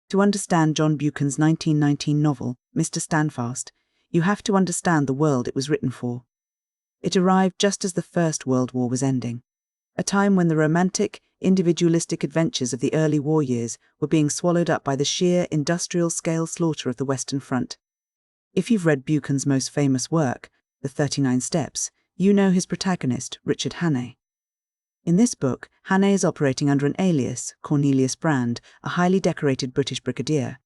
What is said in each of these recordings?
To understand John Buchan's 1919 novel, Mr. Standfast, you have to understand the world it was written for. It arrived just as the First World War was ending, a time when the romantic, individualistic adventures of the early war years were being swallowed up by the sheer industrial-scale slaughter of the Western Front. If you've read Buchan's most famous work, The 39 Steps, you know his protagonist, Richard Hannay. In this book, Hannay is operating under an alias, Cornelius Brand, a highly decorated British brigadier.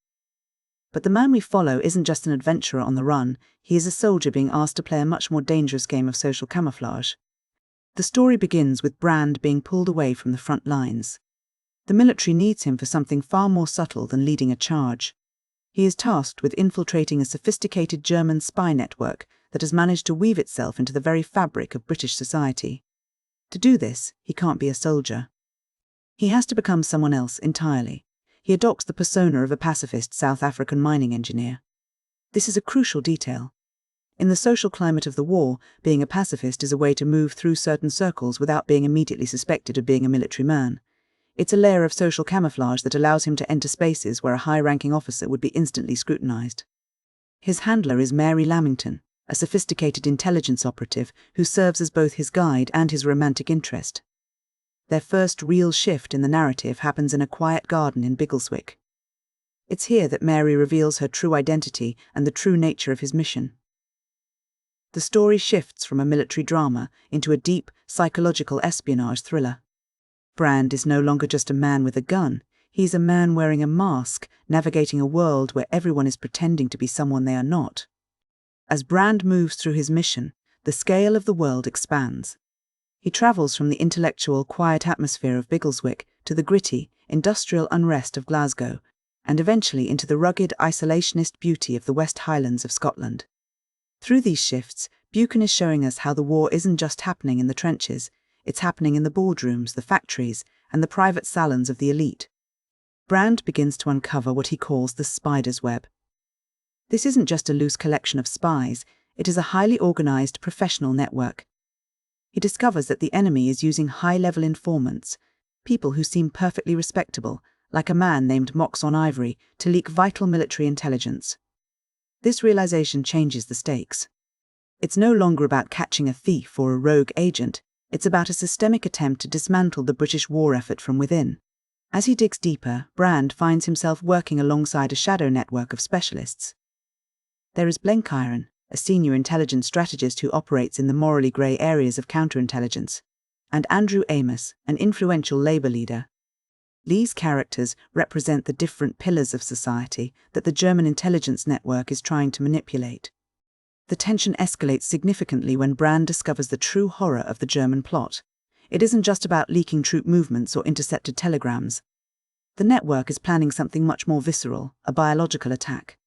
But the man we follow isn't just an adventurer on the run, he is a soldier being asked to play a much more dangerous game of social camouflage. The story begins with Brand being pulled away from the front lines. The military needs him for something far more subtle than leading a charge. He is tasked with infiltrating a sophisticated German spy network that has managed to weave itself into the very fabric of British society. To do this, he can't be a soldier. He has to become someone else entirely. He adopts the persona of a pacifist South African mining engineer. This is a crucial detail. In the social climate of the war, being a pacifist is a way to move through certain circles without being immediately suspected of being a military man. It's a layer of social camouflage that allows him to enter spaces where a high-ranking officer would be instantly scrutinized. His handler is Mary Lamington, a sophisticated intelligence operative who serves as both his guide and his romantic interest. Their first real shift in the narrative happens in a quiet garden in Biggleswick. It's here that Mary reveals her true identity and the true nature of his mission. The story shifts from a military drama into a deep, psychological espionage thriller. Brand is no longer just a man with a gun, he's a man wearing a mask, navigating a world where everyone is pretending to be someone they are not. As Brand moves through his mission, the scale of the world expands. He travels from the intellectual, quiet atmosphere of Biggleswick to the gritty, industrial unrest of Glasgow, and eventually into the rugged, isolationist beauty of the West Highlands of Scotland. Through these shifts, Buchan is showing us how the war isn't just happening in the trenches, it's happening in the boardrooms, the factories, and the private salons of the elite. Brand begins to uncover what he calls the spider's web. This isn't just a loose collection of spies, it is a highly organized professional network. He discovers that the enemy is using high-level informants, people who seem perfectly respectable, like a man named Mox on Ivory, to leak vital military intelligence. This realization changes the stakes. It's no longer about catching a thief or a rogue agent, it's about a systemic attempt to dismantle the British war effort from within. As he digs deeper, Brand finds himself working alongside a shadow network of specialists. There is Blenkiron, a senior intelligence strategist who operates in the morally grey areas of counterintelligence, and Andrew Amos, an influential Labour leader. These characters represent the different pillars of society that the German intelligence network is trying to manipulate. The tension escalates significantly when Brand discovers the true horror of the German plot. It isn't just about leaking troop movements or intercepted telegrams. The network is planning something much more visceral, a biological attack.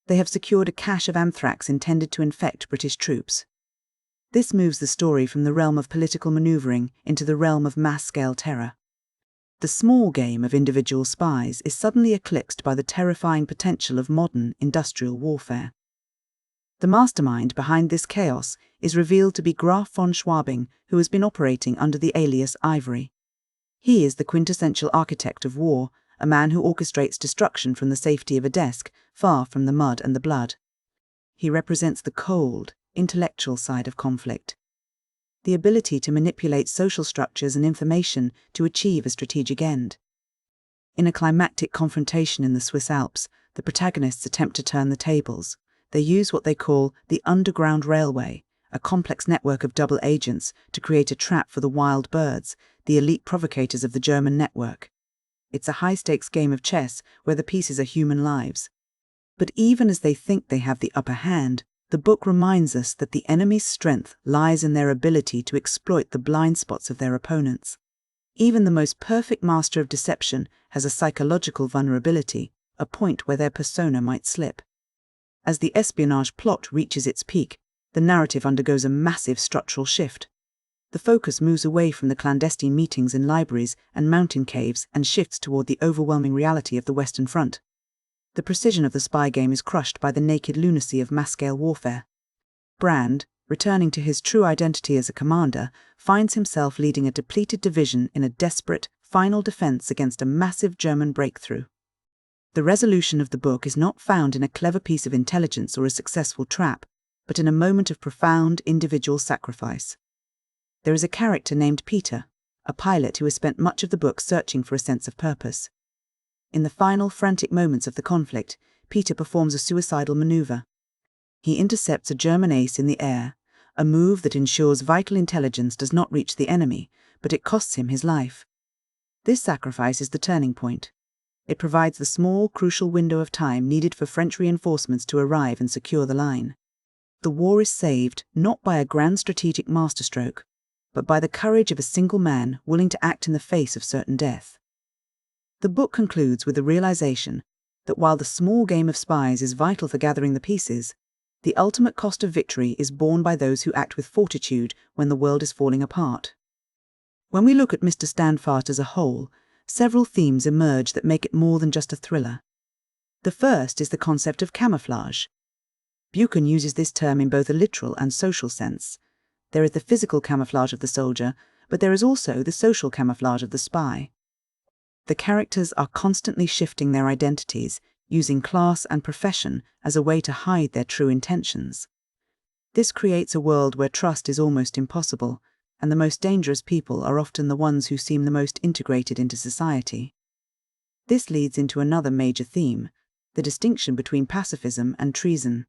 They have secured a cache of anthrax intended to infect British troops. This moves the story from the realm of political maneuvering into the realm of mass-scale terror. The small game of individual spies is suddenly eclipsed by the terrifying potential of modern industrial warfare. The mastermind behind this chaos is revealed to be Graf von Schwabing, who has been operating under the alias Ivory. He is the quintessential architect of war, a man who orchestrates destruction from the safety of a desk, far from the mud and the blood. He represents the cold, intellectual side of conflict. The ability to manipulate social structures and information to achieve a strategic end. In a climactic confrontation in the Swiss Alps, the protagonists attempt to turn the tables. They use what they call the Underground Railway, a complex network of double agents, to create a trap for the wild birds, the elite provocators of the German network. It's a high-stakes game of chess where the pieces are human lives. But even as they think they have the upper hand, the book reminds us that the enemy's strength lies in their ability to exploit the blind spots of their opponents. Even the most perfect master of deception has a psychological vulnerability, a point where their persona might slip. As the espionage plot reaches its peak, the narrative undergoes a massive structural shift. The focus moves away from the clandestine meetings in libraries and mountain caves and shifts toward the overwhelming reality of the Western Front. The precision of the spy game is crushed by the naked lunacy of mass-scale warfare. Brand, returning to his true identity as a commander, finds himself leading a depleted division in a desperate, final defense against a massive German breakthrough. The resolution of the book is not found in a clever piece of intelligence or a successful trap, but in a moment of profound individual sacrifice. There is a character named Peter, a pilot who has spent much of the book searching for a sense of purpose. In the final frantic moments of the conflict, Peter performs a suicidal maneuver. He intercepts a German ace in the air, a move that ensures vital intelligence does not reach the enemy, but it costs him his life. This sacrifice is the turning point. It provides the small, crucial window of time needed for French reinforcements to arrive and secure the line. The war is saved not by a grand strategic masterstroke, but by the courage of a single man willing to act in the face of certain death. The book concludes with the realization that while the small game of spies is vital for gathering the pieces, the ultimate cost of victory is borne by those who act with fortitude when the world is falling apart. When we look at Mr. Standfast as a whole, several themes emerge that make it more than just a thriller. The first is the concept of camouflage. Buchan uses this term in both a literal and social sense. There is the physical camouflage of the soldier, but there is also the social camouflage of the spy. The characters are constantly shifting their identities, using class and profession as a way to hide their true intentions. This creates a world where trust is almost impossible, and the most dangerous people are often the ones who seem the most integrated into society. This leads into another major theme, the distinction between pacifism and treason.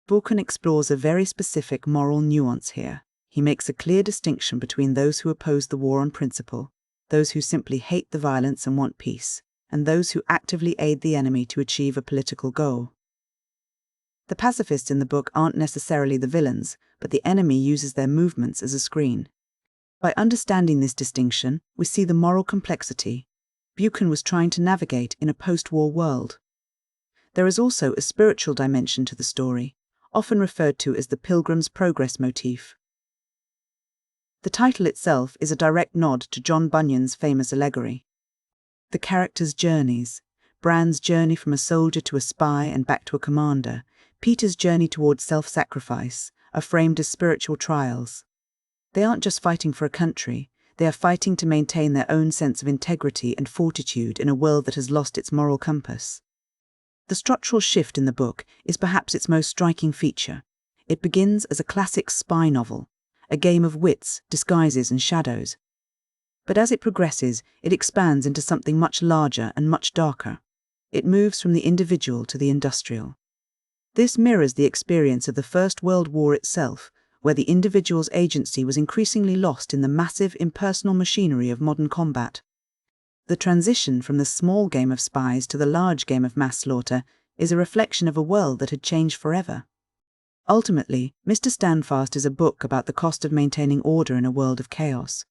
Buchan explores a very specific moral nuance here. He makes a clear distinction between those who oppose the war on principle, those who simply hate the violence and want peace, and those who actively aid the enemy to achieve a political goal. The pacifists in the book aren't necessarily the villains, but the enemy uses their movements as a screen. By understanding this distinction, we see the moral complexity Buchan was trying to navigate in a post-war world. There is also a spiritual dimension to the story, often referred to as the Pilgrim's Progress motif. The title itself is a direct nod to John Bunyan's famous allegory. The characters' journeys, Brand's journey from a soldier to a spy and back to a commander, Peter's journey towards self-sacrifice, are framed as spiritual trials. They aren't just fighting for a country, they are fighting to maintain their own sense of integrity and fortitude in a world that has lost its moral compass. The structural shift in the book is perhaps its most striking feature. It begins as a classic spy novel, a game of wits, disguises and shadows. But as it progresses, it expands into something much larger and much darker. It moves from the individual to the industrial. This mirrors the experience of the First World War itself, where the individual's agency was increasingly lost in the massive impersonal machinery of modern combat. The transition from the small game of spies to the large game of mass slaughter is a reflection of a world that had changed forever. Ultimately, Mr. Standfast is a book about the cost of maintaining order in a world of chaos.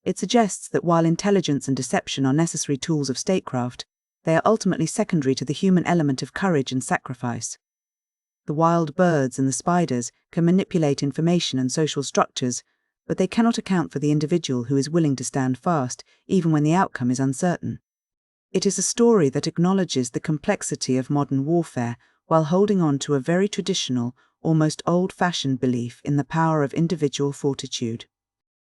It suggests that while intelligence and deception are necessary tools of statecraft, they are ultimately secondary to the human element of courage and sacrifice. The wild birds and the spiders can manipulate information and social structures, but they cannot account for the individual who is willing to stand fast, even when the outcome is uncertain. It is a story that acknowledges the complexity of modern warfare while holding on to a very traditional, almost old-fashioned belief in the power of individual fortitude.